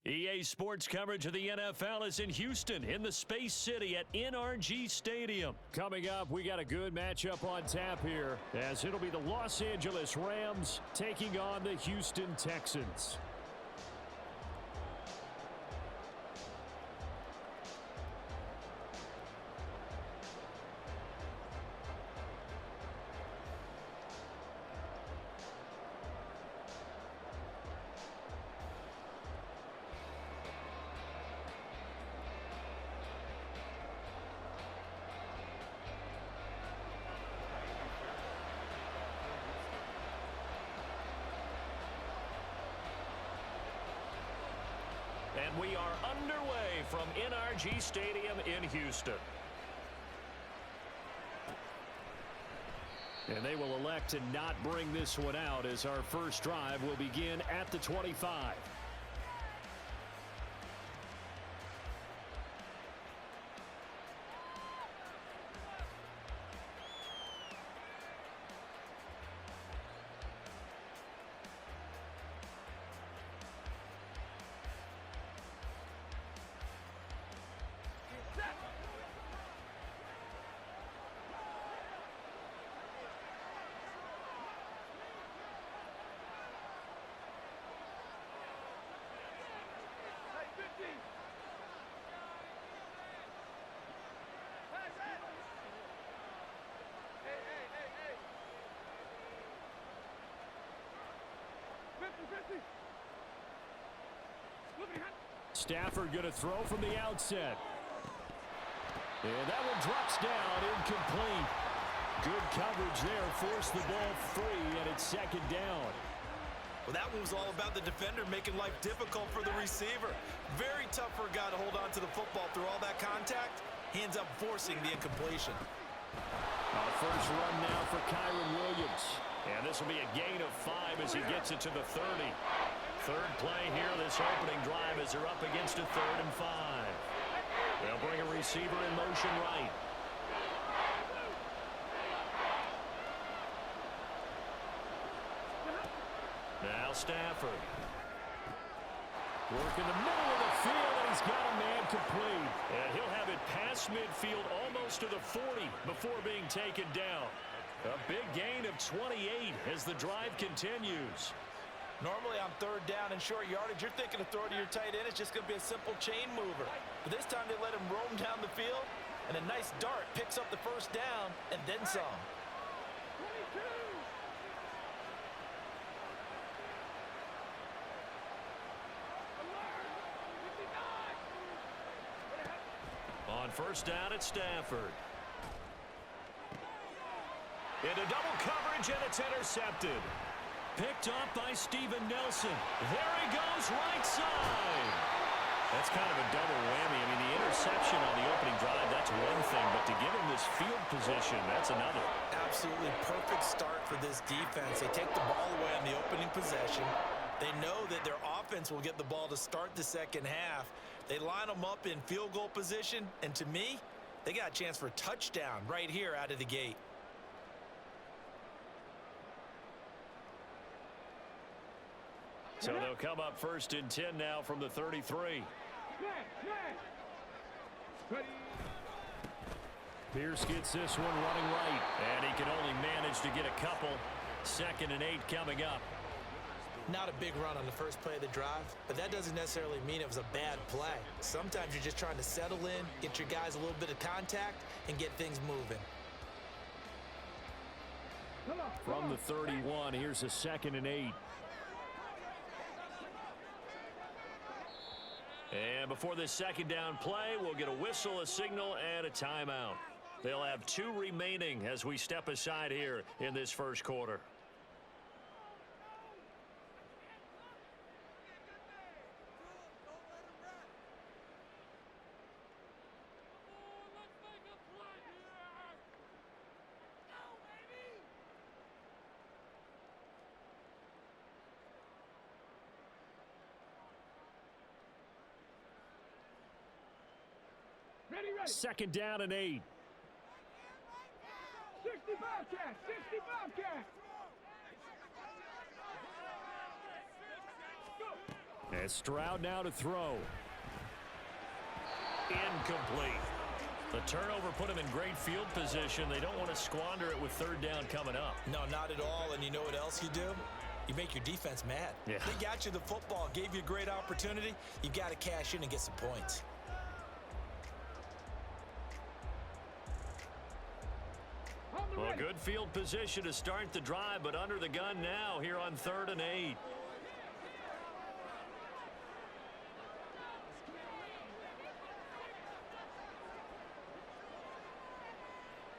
EA Sports coverage of the NFL is in Houston in the Space City at NRG Stadium. Coming up, we got a good matchup on tap here as it'll be the Los Angeles Rams taking on the Houston Texans. And we are underway from NRG Stadium in Houston. And they will elect to not bring this one out as our first drive will begin at the 25. Stafford going to throw from the outset. And that one drops down, incomplete. Good coverage there, forced the ball free, and it's second down. Well, that one was all about the defender making life difficult for the receiver. Very tough for a guy to hold on to the football through all that contact. He ends up forcing the incompletion. First run now for Kyren Williams. And this will be a gain of 5 as he gets it to the 30. Third play here, this opening drive as they're up against a 3rd and 5. They'll bring a receiver in motion right. Now Stafford. Work in the middle of the field, and he's got a man complete. And he'll have it past midfield almost to the 40 before being taken down. A big gain of 28 as the drive continues. Normally on 3rd down and short yardage, you're thinking of throwing to your tight end. It's just going to be a simple chain mover. But this time they let him roam down the field, and a nice dart picks up the first down and then some. On first down, it's Stafford. Into double coverage, and it's intercepted. Picked up by Steven Nelson. There he goes, right side. That's kind of a double whammy. I mean, the interception on the opening drive, that's one thing, but to give him this field position, that's another. Absolutely perfect start for this defense. They take the ball away on the opening possession. They know that their offense will get the ball to start the second half. They line them up in field goal position, and to me, they got a chance for a touchdown right here out of the gate. So they'll come up 1st and 10 now from the 33. Pierce gets this one running right, and he can only manage to get a couple. 2nd and 8 coming up. Not a big run on the first play of the drive, but that doesn't necessarily mean it was a bad play. Sometimes you're just trying to settle in, get your guys a little bit of contact, and get things moving. From the 31, here's a 2nd and 8. And before this second down play, we'll get a whistle, a signal, and a timeout. They'll have 2 remaining as we step aside here in this first quarter. Ready. 2nd down and 8. 65 cash, 65 cash. And Stroud now to throw. Incomplete. The turnover put him in great field position. They don't want to squander it with third down coming up. No, not at all. And you know what else you do? You make your defense mad. Yeah. They got you the football, gave you a great opportunity. You got to cash in and get some points. Well, good field position to start the drive, but under the gun now here on 3rd and 8.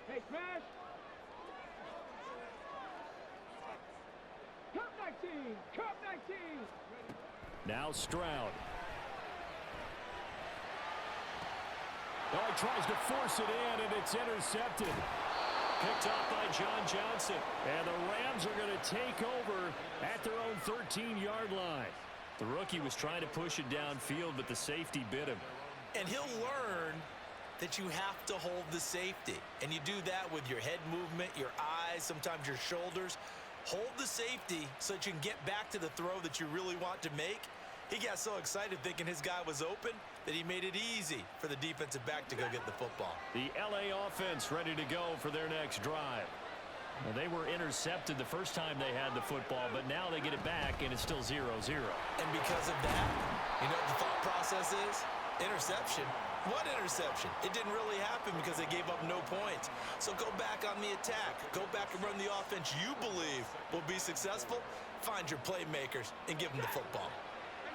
Hey, Smash! Cup 19! Cup 19! Now Stroud. Oh, he tries to force it in, and it's intercepted. Picked up by John Johnson. And the Rams are going to take over at their own 13-yard line. The rookie was trying to push it downfield, but the safety bit him. And he'll learn that you have to hold the safety. And you do that with your head movement, your eyes, sometimes your shoulders. Hold the safety so that you can get back to the throw that you really want to make. He got so excited thinking his guy was open that he made it easy for the defensive back to go get the football. The L.A. offense ready to go for their next drive. Well, they were intercepted the first time they had the football, but now they get it back, and it's still 0-0. And because of that, you know what the thought process is? Interception. What interception? It didn't really happen because they gave up no points. So go back on the attack. Go back and run the offense you believe will be successful. Find your playmakers and give them the football.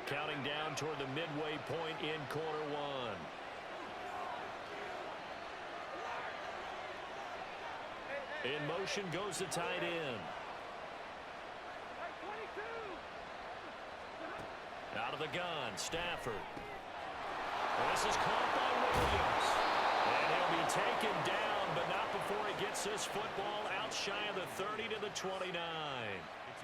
Counting down toward the midway point in quarter one. In motion goes the tight end. Out of the gun, Stafford. This is caught by Williams. And he'll be taken down, but not before he gets this football out shy of the 30 to the 29.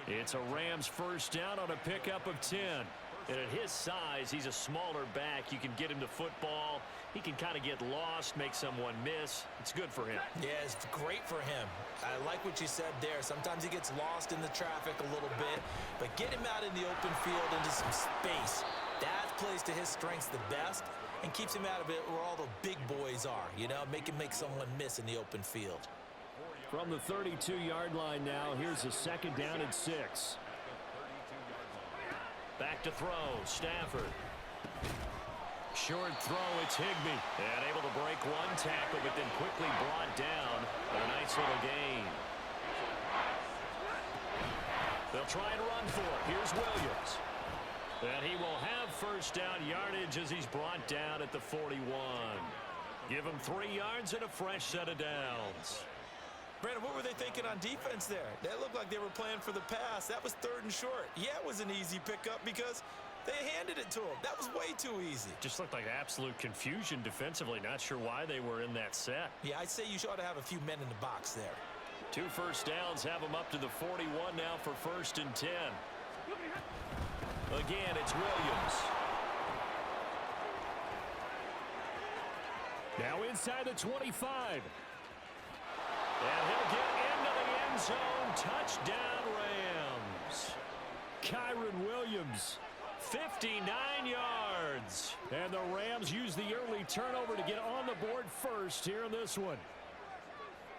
It's a Rams first down on a pickup of 10. And at his size, he's a smaller back. You can get him the football. He can kind of get lost, make someone miss. It's good for him. Yeah, it's great for him. I like what you said there. Sometimes he gets lost in the traffic a little bit, but get him out in the open field into some space. That plays to his strengths the best and keeps him out of it where all the big boys are, you know, make him make someone miss in the open field. From the 32-yard line now, here's a second down and 6. Back to throw, Stafford. Short throw, it's Higbee. And able to break one tackle, but then quickly brought down. But a nice little gain. They'll try and run for it. Here's Williams. And he will have first down yardage as he's brought down at the 41. Give him 3 yards and a fresh set of downs. Brandon, what were they thinking on defense there? That looked like they were playing for the pass. That was 3rd and short. Yeah, it was an easy pickup because they handed it to him. That was way too easy. Just looked like absolute confusion defensively. Not sure why they were in that set. Yeah, I'd say you ought to have a few men in the box there. 2 first downs have them up to the 41 now for 1st and 10. Again, it's Williams. Now inside the 25. And he'll get into the end zone. Touchdown, Rams. Kyren Williams, 59 yards. And the Rams use the early turnover to get on the board first here in this one.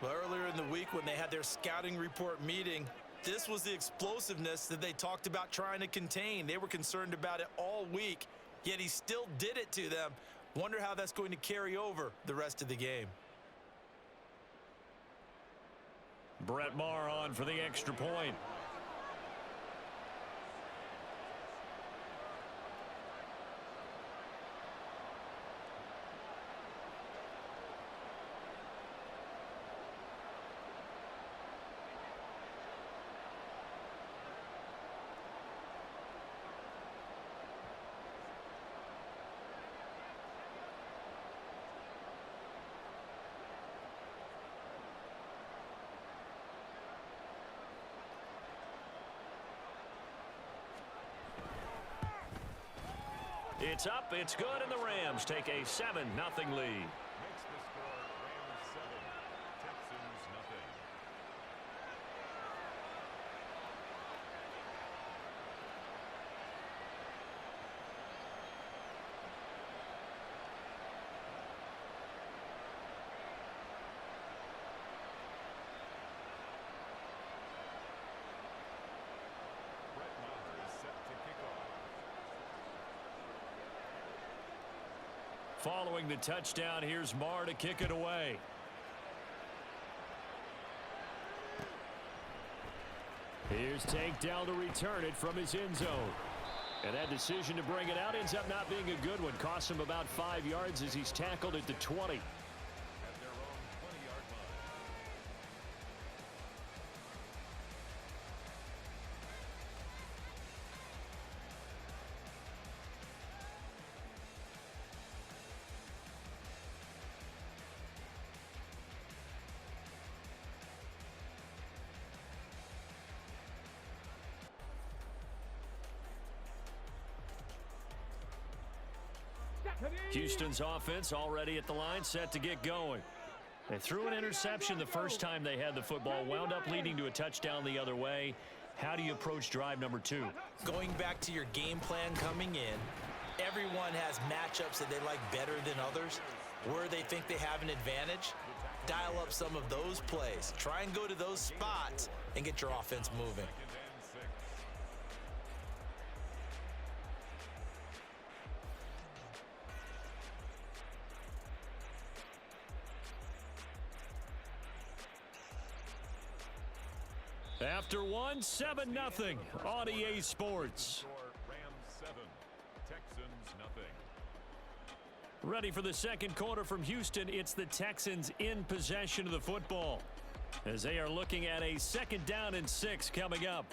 Well, earlier in the week when they had their scouting report meeting, this was the explosiveness that they talked about trying to contain. They were concerned about it all week, yet he still did it to them. Wonder how that's going to carry over the rest of the game. Brett Maher on for the extra point. It's up, it's good, and the Rams take a 7-0 lead. Makes the score Rams 7, Texans nothing. Following the touchdown, here's Marr to kick it away. Here's Tank down to return it from his end zone. And that decision to bring it out ends up not being a good one. Costs him about 5 yards as he's tackled at the 20. At their own 20-yard line. Houston's offense already at the line, set to get going. They threw an interception the first time they had the football, wound up leading to a touchdown the other way. How do you approach drive number 2? Going back to your game plan coming in, everyone has matchups that they like better than others. Where they think they have an advantage, dial up some of those plays. Try and go to those spots and get your offense moving. After one, 7-0 on EA Sports. Rams 7, Texans nothing. Ready for the second quarter from Houston. It's the Texans in possession of the football as they are looking at a 2nd down and 6 coming up.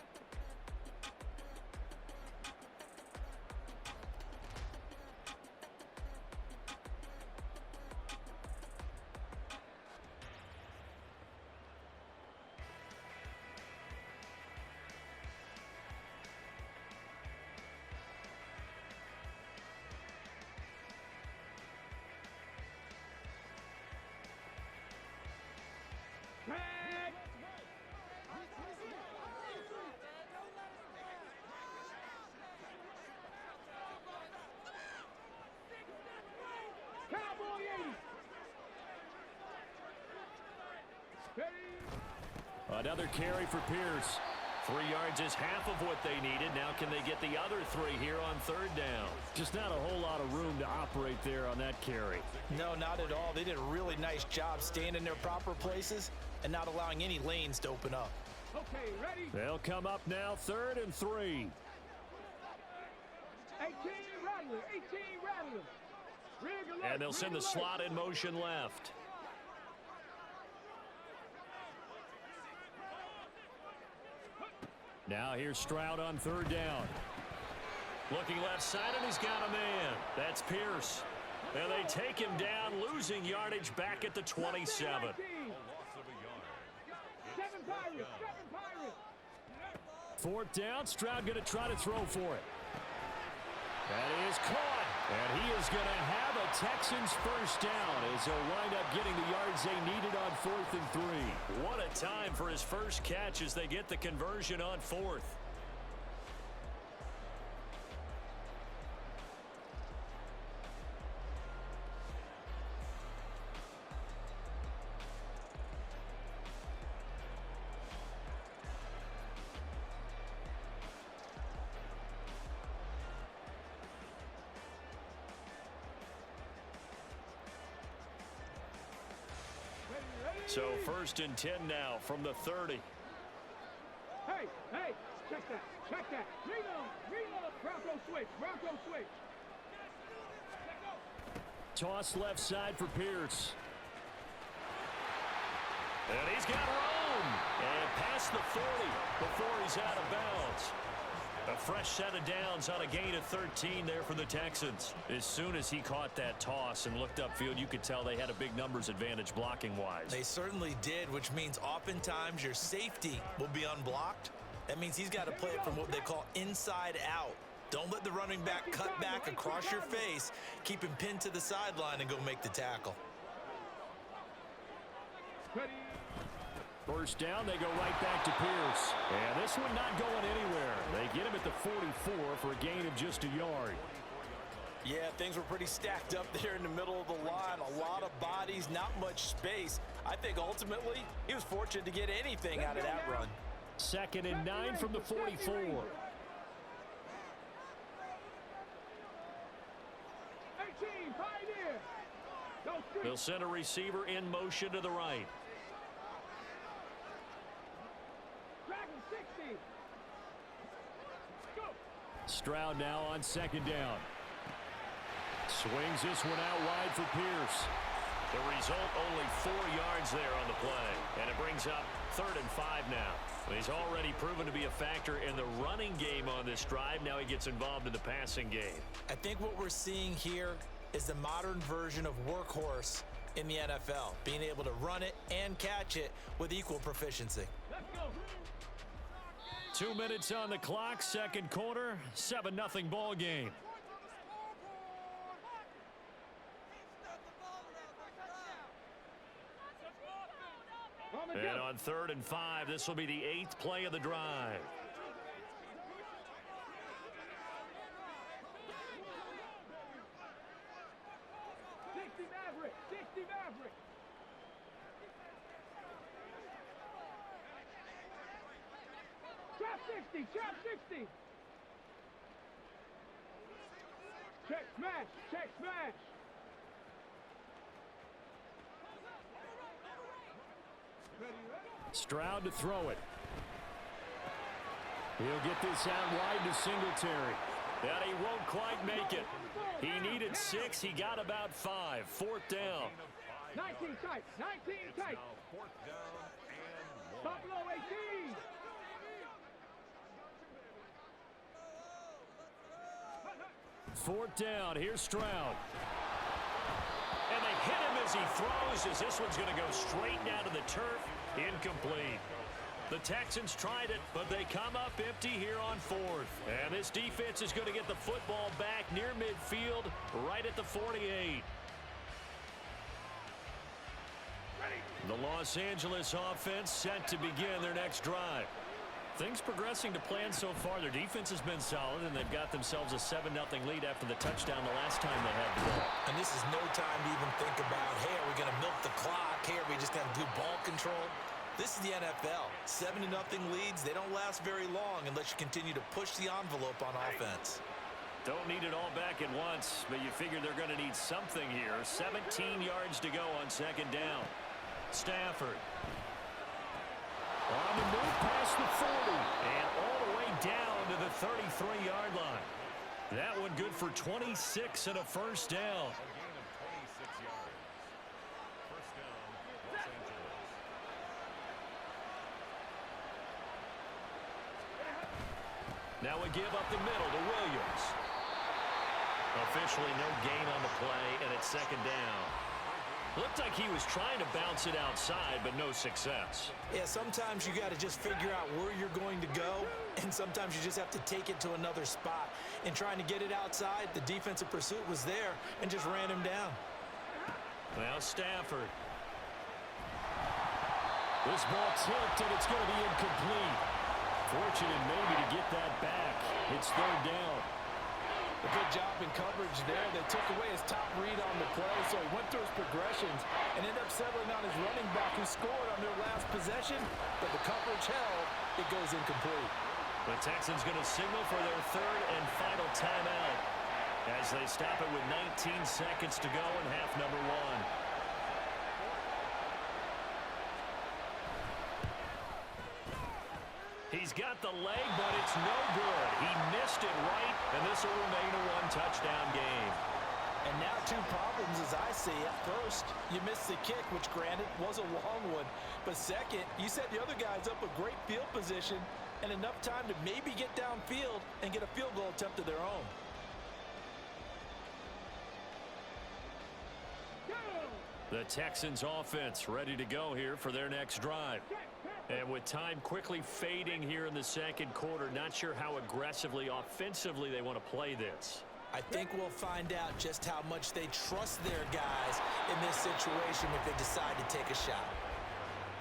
Another carry for Pierce. 3 yards is half of what they needed. Now can they get the other 3 here on 3rd down? Just not a whole lot of room to operate there on that carry. No, not at all. They did a really nice job staying in their proper places and not allowing any lanes to open up. Okay, ready? They'll come up now 3rd and 3. 18 Rattler, 18 Rattler. Rig alert, And they'll send the rig alert. slot in motion left. Now here's Stroud on 3rd down. Looking left side, and he's got a man. That's Pierce. And they take him down, losing yardage back at the 27. 19. A loss of a yard. 7 Pirates, 7 Pirates. 4th down, Stroud going to try to throw for it. That is caught. And he is going to have a Texans 1st down as they'll wind up getting the yards they needed on 4th and 3. What a time for his first catch as they get the conversion on 4th. So 1st and 10 now from the 30. Hey, check that, reload, Bronco switch. Toss left side for Pierce. And he's got room. And past the 40 before he's out of bounds. A fresh set of downs on a gain of 13 there for the Texans. As soon as he caught that toss and looked upfield, you could tell they had a big numbers advantage blocking-wise. They certainly did, which means oftentimes your safety will be unblocked. That means he's got to play it from what they call inside out. Don't let the running back cut back across your face. Keep him pinned to the sideline and go make the tackle. Ready? 1st down, they go right back to Pierce. And this one not going anywhere. They get him at the 44 for a gain of just a yard. Yeah, things were pretty stacked up there in the middle of the line. A lot of bodies, not much space. I think ultimately he was fortunate to get anything out of that run. 2nd and 9 from the 44. 18, Pioneer. They'll send a receiver in motion to the right. Dragon 60. Go. Stroud now on second down. Swings this one out wide for Pierce. The result, only 4 yards there on the play. And it brings up 3rd and 5 now. He's already proven to be a factor in the running game on this drive. Now he gets involved in the passing game. I think what we're seeing here is the modern version of workhorse in the NFL, being able to run it and catch it with equal proficiency. Let's go. 2 minutes on the clock, second quarter, 7-0 ball game. On the And jump. on 3rd and 5, this will be the 8th play of the drive. Maverick. 60 Maverick. Trap 60. Trap 60. Check smash. Check smash. Ready, ready. Stroud to throw it. He'll get this out wide to Singletary. And he won't quite make it. He needed 6. He got about 5. 4th down. 19 tight. 19 tight. Now 4th down and 1. Buffalo 18. Fourth down. Here's Stroud. And they hit him as he throws, as this one's going to go straight down to the turf. Incomplete. The Texans tried it, but they come up empty here on 4th. And this defense is going to get the football back near midfield, right at the 48. The Los Angeles offense set to begin their next drive. Things progressing to plan so far. Their defense has been solid, and they've got themselves a 7-0 lead after the touchdown the last time they had the ball. And this is no time to even think about, hey, are we going to milk the clock? Hey, are we just going to do ball control? This is the NFL. 7-0 leads, they don't last very long unless you continue to push the envelope on offense. Don't need it all back at once, but you figure they're going to need something here. 17 yards to go on second down. Stafford. On the move past the 40 and all the way down to the 33-yard line. That one good for 26 and a first down. A gain of 26 yards. First down, Los Angeles. Now we give up the middle to Williams. Officially no gain on the play, and it's second down. Looked like he was trying to bounce it outside, but no success. Yeah, sometimes you got to just figure out where you're going to go, and sometimes you just have to take it to another spot. And trying to get it outside, the defensive pursuit was there and just ran him down. Now Stafford. This ball tipped, and it's going to be incomplete. Fortunate maybe to get that back. It's third down. A good job in coverage there. They took away his top read on the play, so he went through his progressions and ended up settling on his running back who scored on their last possession, but the coverage held. It goes incomplete. The Texans going to signal for their third and final timeout as they stop it with 19 seconds to go in half number 1. He's got the leg, but it's no good. He missed it right, and this will remain a one-touchdown game. And now 2 problems as I see it. First, you missed the kick, which granted was a long one. But second, you set the other guys up a great field position and enough time to maybe get downfield and get a field goal attempt of their own. The Texans offense ready to go here for their next drive. And with time quickly fading here in the second quarter, not sure how aggressively, offensively they want to play this. I think we'll find out just how much they trust their guys in this situation if they decide to take a shot.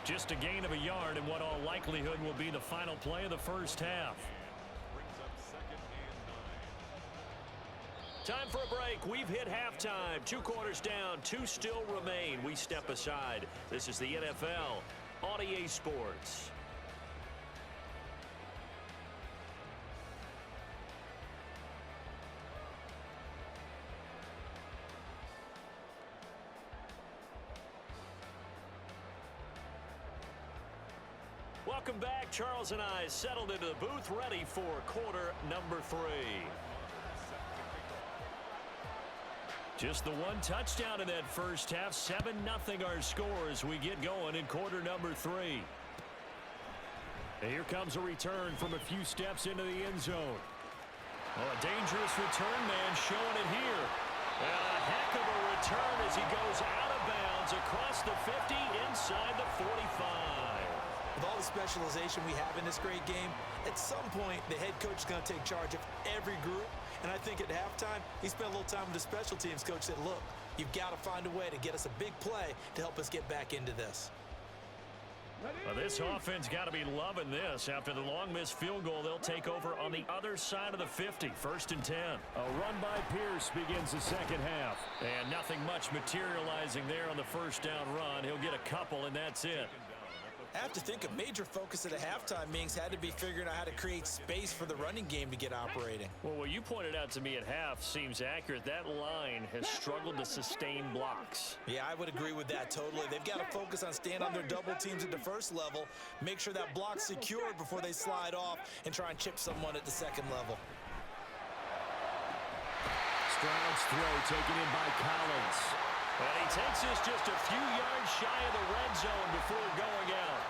Just a gain of a yard in what all likelihood will be the final play of the first half. Brings up second and 9. Time for a break. We've hit halftime. 2 quarters down. 2 still remain. We step aside. This is the NFL on EA Sports. Welcome back. Charles and I settled into the booth, ready for quarter number 3. Just the one touchdown in that first half. 7-0 our score as we get going in quarter number 3. And here comes a return from a few steps into the end zone. Oh, a dangerous return man showing it here. And a heck of a return as he goes out of bounds across the 50 inside the 45. With all the specialization we have in this great game, at some point, the head coach is going to take charge of every group. And I think at halftime, he spent a little time with the special teams coach, said, look, you've got to find a way to get us a big play to help us get back into this. Well, this offense got to be loving this. After the long missed field goal, they'll take over on the other side of the 50, 1st and 10. A run by Pierce begins the second half. And nothing much materializing there on the first down run. He'll get a couple, and that's it. I have to think a major focus at a halftime means had to be figuring out how to create space for the running game to get operating. Well, what you pointed out to me at half seems accurate. That line has struggled to sustain blocks. Yeah, I would agree with that totally. They've got to focus on staying on their double teams at the first level, make sure that block's secured before they slide off and try and chip someone at the second level. Stroud's throw taken in by Collins. And he takes this just a few yards shy of the red zone before going out.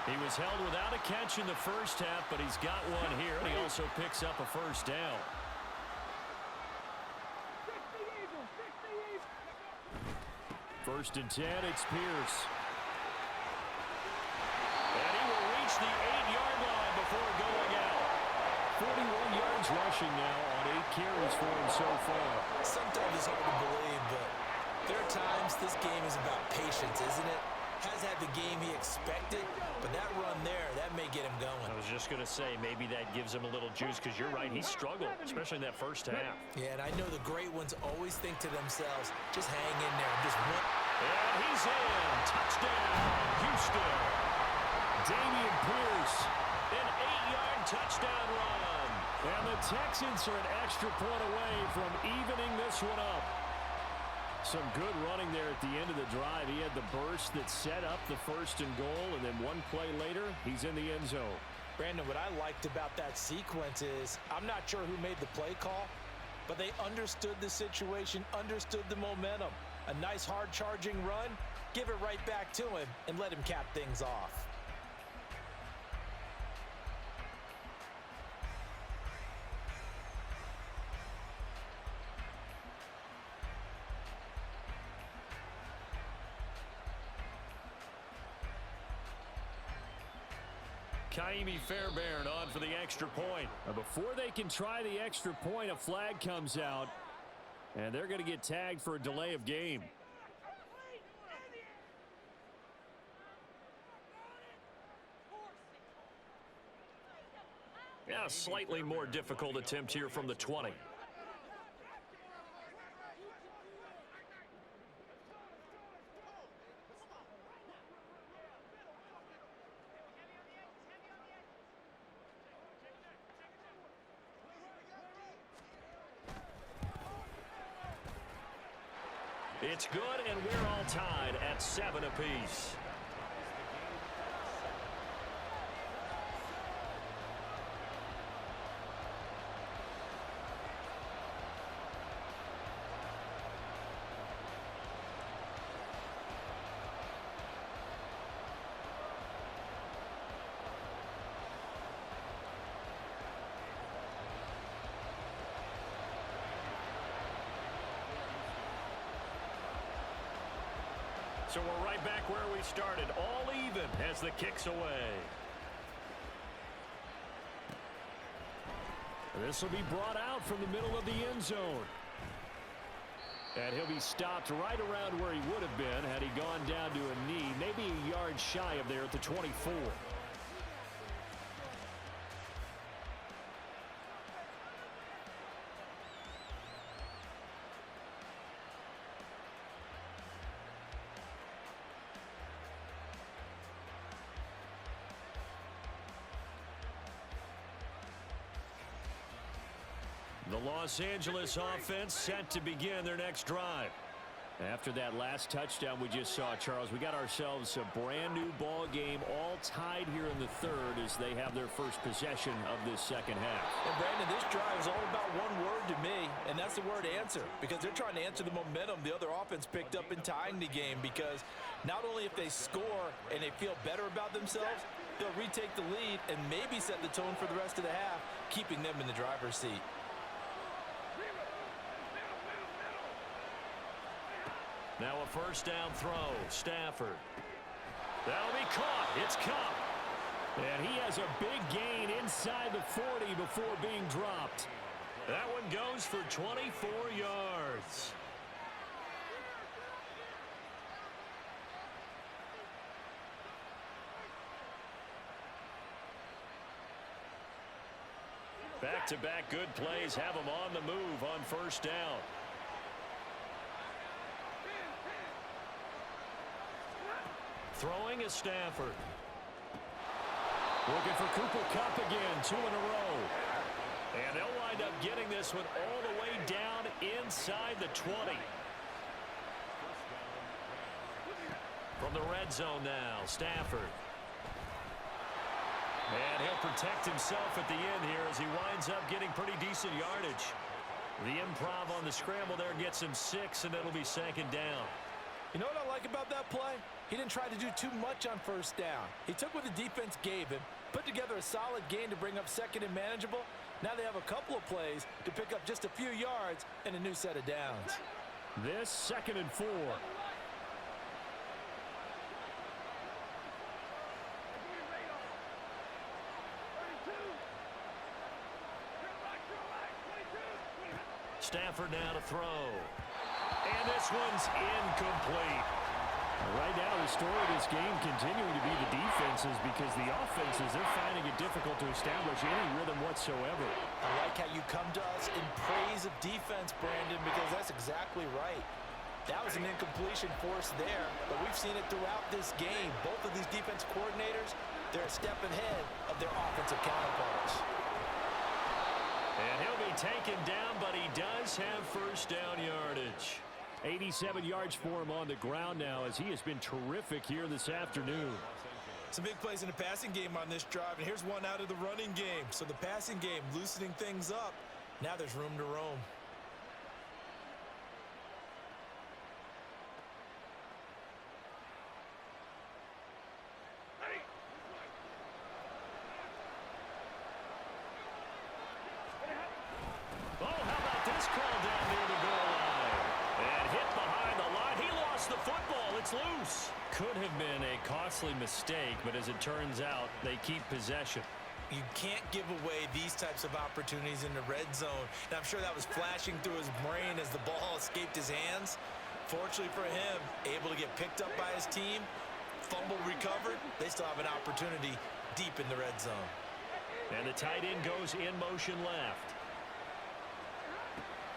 He was held without a catch in the first half, but he's got one here, and he also picks up a first down. 1st and 10, it's Pierce. And he will reach the 8-yard line before going out. 41 yards rushing now on 8 carries for him so far. Sometimes it's hard to believe, but there are times this game is about patience, isn't it? Has had the game he expected, but that run there, that may get him going. I was just going to say, maybe that gives him a little juice, because you're right, he struggled, especially in that first half. Yeah, and I know the great ones always think to themselves, just hang in there. Just one. And he's in. Touchdown, Houston. Dameon Pierce, an 8-yard touchdown run. And the Texans are an extra point away from evening this one up. Some good running there at the end of the drive. He had the burst that set up the 1st and goal, and then one play later, he's in the end zone. Brandon, what I liked about that sequence is, I'm not sure who made the play call, but they understood the situation, understood the momentum. A nice hard-charging run, give it right back to him, and let him cap things off. Kaimi Fairbairn on for the extra point. Before they can try the extra point, a flag comes out, and they're going to get tagged for a delay of game. Yeah, a slightly more difficult attempt here from the 20. It's good, and we're all tied at 7 apiece. So we're right back where we started, all even as the kick's away. This will be brought out from the middle of the end zone. And he'll be stopped right around where he would have been had he gone down to a knee, maybe a yard shy of there at the 24. The Los Angeles offense set to begin their next drive. After that last touchdown we just saw, Charles, we got ourselves a brand new ball game, all tied here in the third as they have their first possession of this second half. And Brandon, this drive is all about one word to me, and that's the word answer, because they're trying to answer the momentum the other offense picked up in tying the game, because not only if they score and they feel better about themselves, they'll retake the lead and maybe set the tone for the rest of the half, keeping them in the driver's seat. Now a first down throw. Stafford. That'll be caught. It's Kupp. And he has a big gain inside the 40 before being dropped. That one goes for 24 yards. Back-to-back good plays have him on the move on first down. Throwing is Stafford. Looking for Cooper Kupp again, 2 in a row. And they'll wind up getting this one all the way down inside the 20. From the red zone now, Stafford. And he'll protect himself at the end here as he winds up getting pretty decent yardage. The improv on the scramble there gets him 6, and it'll be second down. You know what I like about that play? He didn't try to do too much on first down. He took what the defense gave him, put together a solid gain to bring up second and manageable. Now they have a couple of plays to pick up just a few yards and a new set of downs. This 2nd and 4. Stafford now to throw. And this one's incomplete. Right now, the story of this game continuing to be the defenses, because the offenses, they're finding it difficult to establish any rhythm whatsoever. I like how you come to us in praise of defense, Brandon, because that's exactly right. That was an incompletion forced there, but we've seen it throughout this game. Both of these defense coordinators, they're a step ahead of their offensive counterparts. And he'll be taken down, but he does have first down yardage. 87 yards for him on the ground now, as he has been terrific here this afternoon. Some big plays in the passing game on this drive, and here's one out of the running game. So the passing game loosening things up. Now there's room to roam. Oh, how about this call down near the goal line? And hit behind the line. He lost the football. It's loose. Could have been a costly mistake, but as it turns out, they keep possession. You can't give away these types of opportunities in the red zone. And I'm sure that was flashing through his brain as the ball escaped his hands. Fortunately for him, able to get picked up by his team, fumble recovered. They still have an opportunity deep in the red zone. And the tight end goes in motion left.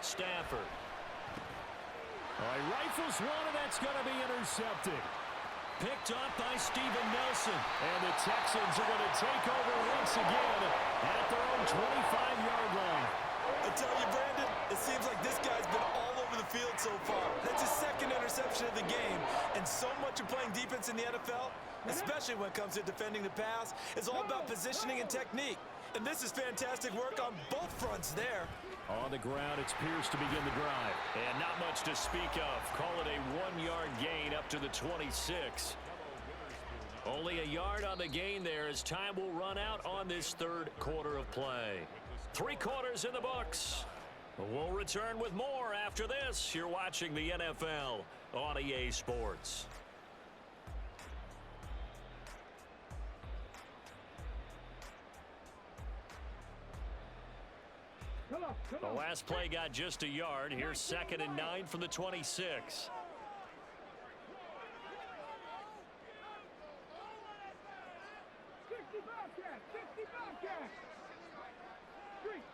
Stafford. All right, rifles one, and that's going to be intercepted. Picked up by Steven Nelson. And the Texans are going to take over once again at their own 25-yard line. I tell you, Brandon, it seems like this guy's been all over the field so far. That's his 2nd interception of the game. And so much of playing defense in the NFL, especially when it comes to defending the pass, is all about positioning and technique. And this is fantastic work on both fronts there. On the ground, it's Pierce to begin the drive. And not much to speak of. Call it a 1-yard gain up to the 26. Only a yard on the gain there as time will run out on this 3rd quarter of play. 3 quarters in the books. We'll return with more after this. You're watching the NFL on EA Sports. The last play got just a yard. Here's 2nd and 9 from the 26. 60 Bobcats! 60 Bobcats!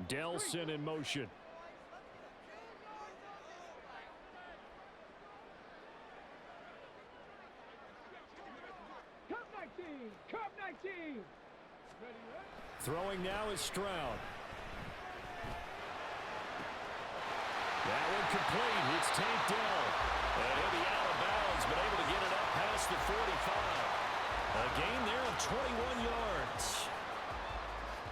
Delson in motion. Cup 19! Cup 19! Throwing now is Stroud. That one complete. It's Tank Dell. And he'll be out of bounds, but able to get it up past the 45. A gain there of 21 yards.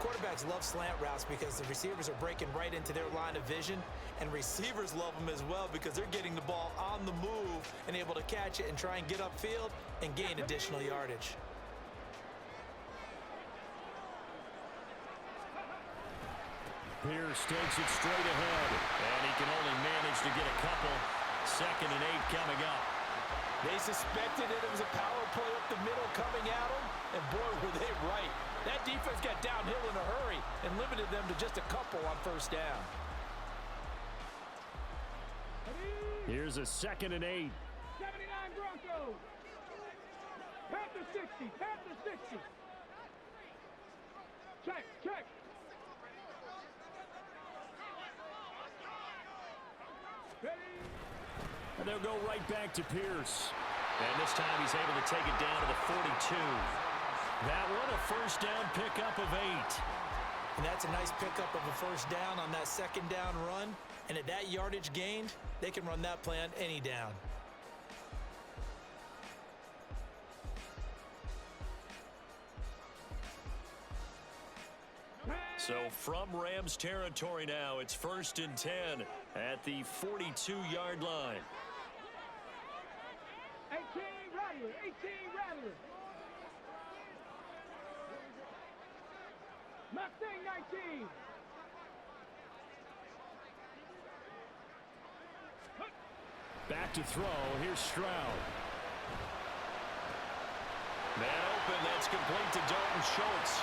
Quarterbacks love slant routes because the receivers are breaking right into their line of vision, and receivers love them as well because they're getting the ball on the move and able to catch it and try and get upfield and gain additional yardage. Pierce takes it straight ahead, and he can only manage to get a couple. 2nd and 8 coming up. They suspected it was a power play up the middle coming at them, and boy, were they right. That defense got downhill in a hurry and limited them to just a couple on 1st down. Here's a 2nd and 8. 79 Broncos. Panther 60. Panther 60. Check. Check. Ready. And they'll go right back to Pierce. And this time he's able to take it down to the 42. That one a 1st down pickup of 8. And that's a nice pickup of a 1st down on that 2nd down run. And at that yardage gained, they can run that play on any down. So from Rams territory now, it's 1st and 10 at the 42-yard line. 18 Rattler. 18 Rattler. Mustang 19. Back to throw. Here's Stroud. Man open. That's complete to Dalton Schultz.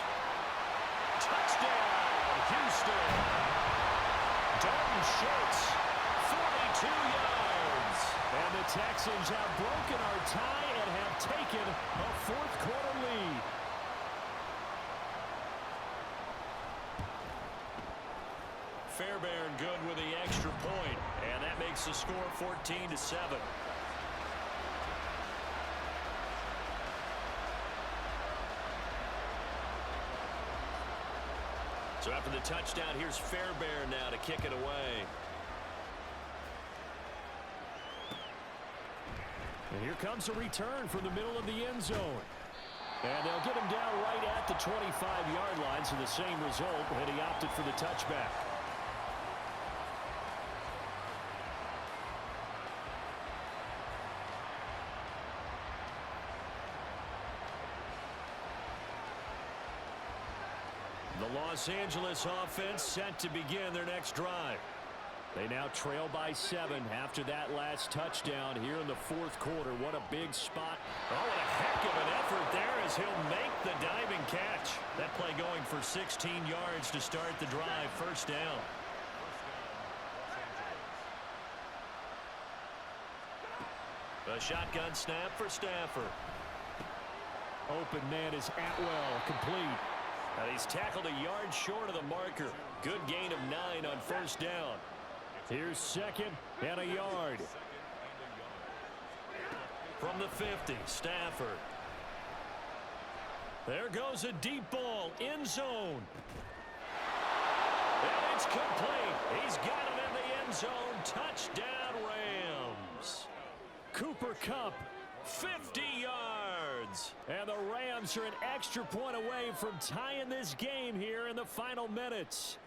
Touchdown, Houston. Dalton Schultz, 42 yards. And the Texans have broken our tie and have taken a 4th quarter lead. Fairbairn good with the extra point, and that makes the score 14-7. So after the touchdown, here's Fairbairn now to kick it away. And here comes a return from the middle of the end zone. And they'll get him down right at the 25-yard line, so the same result, and he opted for the touchback. The Los Angeles offense set to begin their next drive. They now trail by 7 after that last touchdown here in the 4th quarter. What a big spot. Oh, what a heck of an effort there as he'll make the diving catch. That play going for 16 yards to start the drive. 1st down. A shotgun snap for Stafford. Open man is Atwell, complete. And he's tackled a yard short of the marker. Good gain of 9 on 1st down. Here's 2nd and a yard. From the 50, Stafford. There goes a deep ball, end zone. And it's complete. He's got it in the end zone. Touchdown, Rams. Cooper Kupp, 50 yards. And the Rams are an extra point away from tying this game here in the final minutes.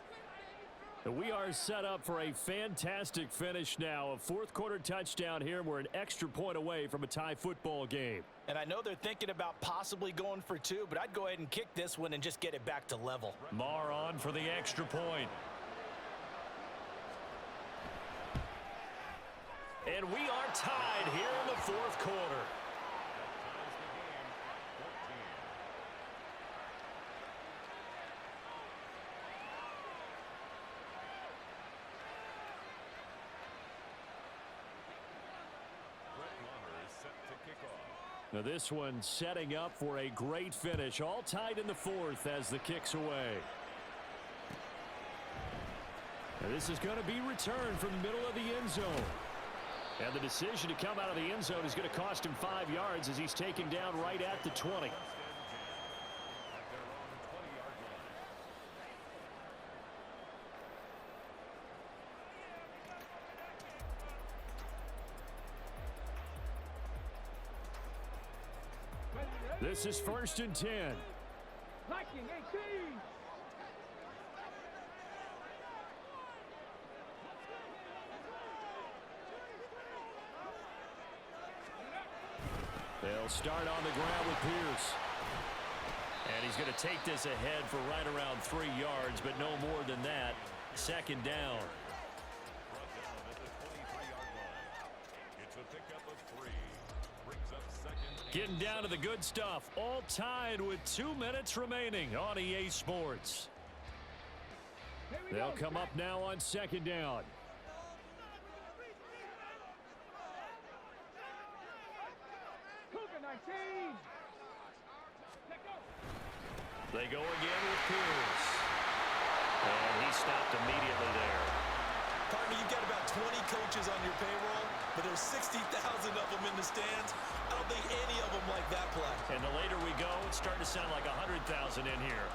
We are set up for a fantastic finish now. A 4th quarter touchdown here. We're an extra point away from a tie football game. And I know they're thinking about possibly going for 2, but I'd go ahead and kick this one and just get it back to level. Marr on for the extra point. And we are tied here in the 4th quarter. Now this one setting up for a great finish. All tied in the 4th as the kick's away. Now this is going to be returned from the middle of the end zone. And the decision to come out of the end zone is going to cost him 5 yards as he's taken down right at the 20. This is 1st and 10. Viking 18. They'll start on the ground with Pierce. And he's going to take this ahead for right around 3 yards, but no more than that. 2nd down. Brought down at the 23-yard line. It's a pickup of 3. Brings up 2nd and Getting down to the good stuff. All tied with 2 minutes remaining on EA Sports. Here we They'll go. come up now on 2nd down. Cougar 19. They go again with Pierce. And he stopped immediately there. Partner, you've got about 20 coaches on your payroll, but there's 60,000 of them in the stands. I don't think any of them like that play. And the later we go, it's starting to sound like 100,000 in here.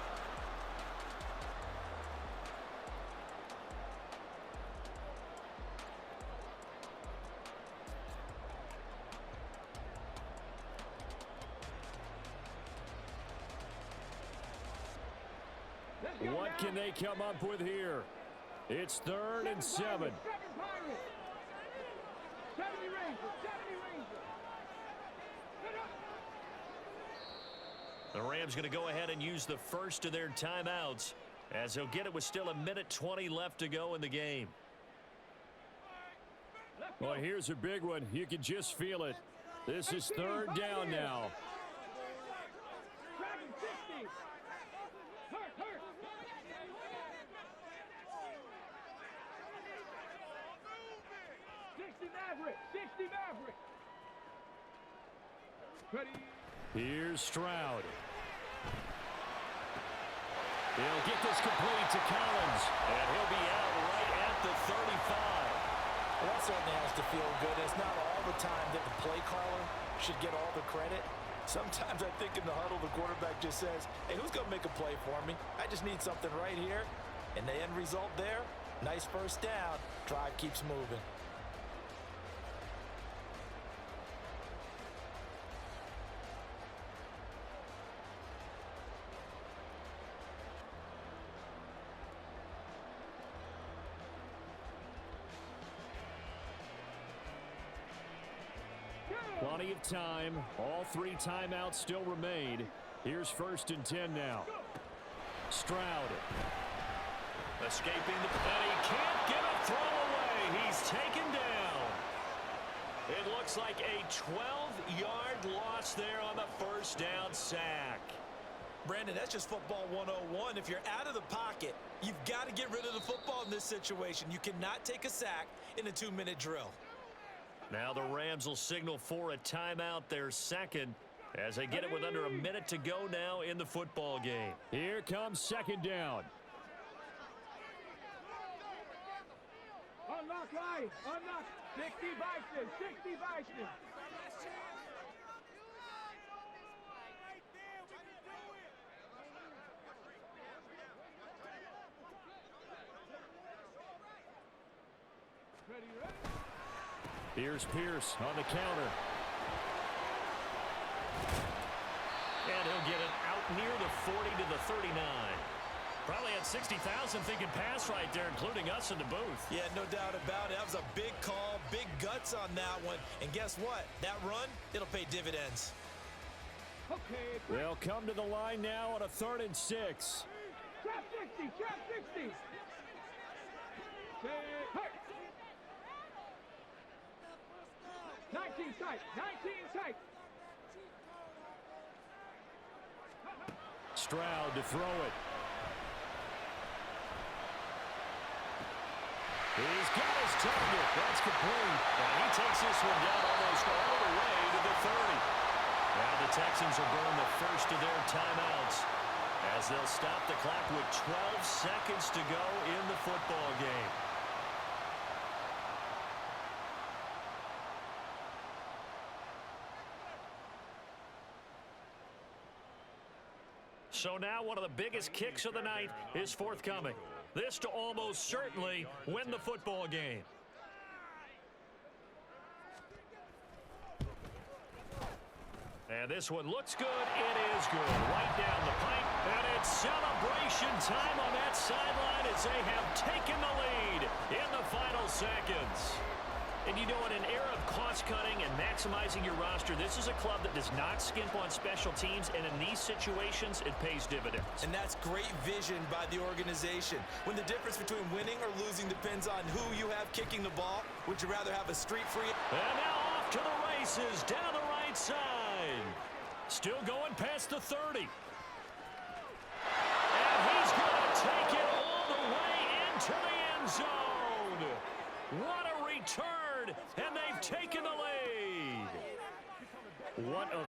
Let's go What now. can they come up with here? It's 3rd and 7. 7 Pirates. 70 Rangers. 70 Rangers. Get up. The Rams going to go ahead and use the first of their timeouts as he'll get it with still 1:20 left to go in the game. Let's go. Well, here's a big one. You can just feel it. This is 3rd down now. Dragon 60. Hurt, hurt. 60 Maverick. 60 Maverick. Ready. Here's Stroud. He'll get this complete to Collins, and he'll be out right at the 35. Well, that certainly has to feel good. It's not all the time that the play caller should get all the credit. Sometimes I think in the huddle, the quarterback just says, hey, who's going to make a play for me? I just need something right here. And the end result there, nice first down. Drive keeps moving. Plenty of time. All 3 timeouts still remain. Here's 1st and 10 now. Stroud. Escaping the and he can't get a throw away. He's taken down. It looks like a 12-yard loss there on the first down sack. Brandon, that's just football 101. If you're out of the pocket, you've got to get rid of the football in this situation. You cannot take a sack in a 2-minute drill. Now the Rams will signal for a timeout, their second, as they get it with under a minute to go now in the football game. Here comes 2nd down. Unlock line. Unlock. 60 Bison. 60 Bison. Ready, ready. Here's Pierce on the counter. And he'll get it out near the 40 to the 39. Probably had 60,000 thinking pass right there, including us in the booth. Yeah, no doubt about it. That was a big call, big guts on that one. And guess what? That run, it'll pay dividends. Okay. They'll come to the line now on a 3rd and 6. Trap 60. Trap 60. Say, hurt. 19 tight. 19 tight. Stroud to throw it. He's got his target. That's complete. And he takes this one down almost all the way to the 30. Now the Texans will burn the first of their timeouts as they'll stop the clock with 12 seconds to go in the football game. So now one of the biggest kicks of the night is forthcoming. This to almost certainly win the football game. And this one looks good. It is good. Right down the pipe. And it's celebration time on that sideline as they have taken the lead in the final seconds. And you know, in an era of cost-cutting and maximizing your roster, this is a club that does not skimp on special teams, and in these situations, it pays dividends. And that's great vision by the organization. When the difference between winning or losing depends on who you have kicking the ball, would you rather have a street free? And now off to the races down the right side. Still going past the 30. And he's going to take it all the way into the end zone. What a return, and they've taken the lead. What a